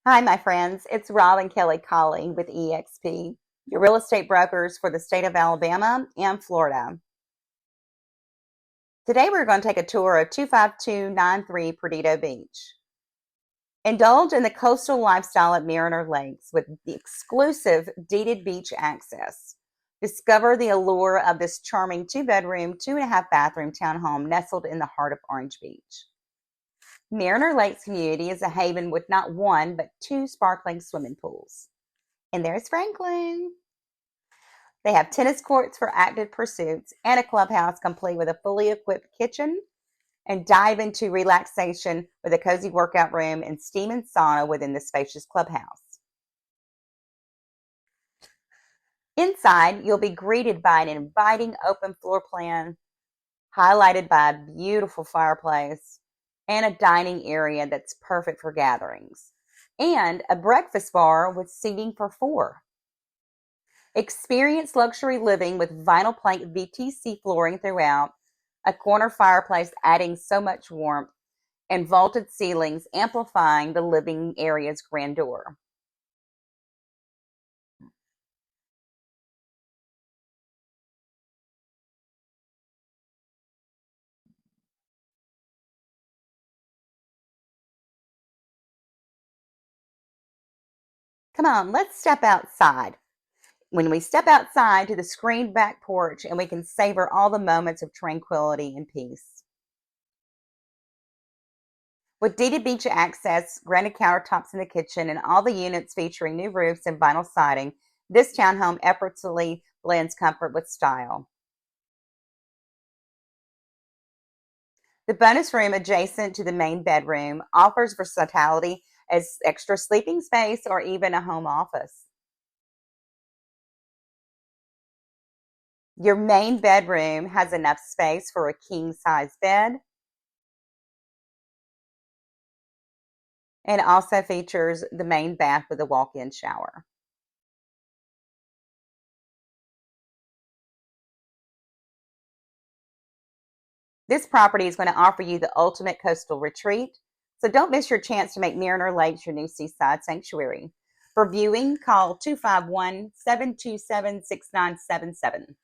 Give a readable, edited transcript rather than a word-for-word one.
Hi, my friends. It's Rob and Kelly calling with EXP, your real estate brokers for the state of Alabama and Florida. Today, we're going to take a tour of 25293 Perdido Beach. Indulge in the coastal lifestyle at Mariner Lakes with the exclusive deeded beach access. Discover the allure of this charming two-bedroom, 2.5-bathroom townhome nestled in the heart of Orange Beach. Mariner Lakes community is a haven with not one, but two sparkling swimming pools. And there's Franklin. They have tennis courts for active pursuits and a clubhouse complete with a fully equipped kitchen, and dive into relaxation with a cozy workout room and steam and sauna within the spacious clubhouse. Inside, you'll be greeted by an inviting open floor plan, highlighted by a beautiful fireplace and a dining area that's perfect for gatherings, and a breakfast bar with seating for four. Experience luxury living with vinyl plank VTC flooring throughout, a corner fireplace adding so much warmth, and vaulted ceilings amplifying the living area's grandeur. Come on, let's step outside. When we step outside to the screened back porch, and we can savor all the moments of tranquility and peace. With deeded beach access, granite countertops in the kitchen, and all the units featuring new roofs and vinyl siding, this townhome effortlessly blends comfort with style. The bonus room adjacent to the main bedroom offers versatility as extra sleeping space or even a home office. Your main bedroom has enough space for a king-size bed and also features the main bath with a walk-in shower. This property is going to offer you the ultimate coastal retreat, so don't miss your chance to make Mariner Lakes your new seaside sanctuary. For viewing, call 251-727-6977.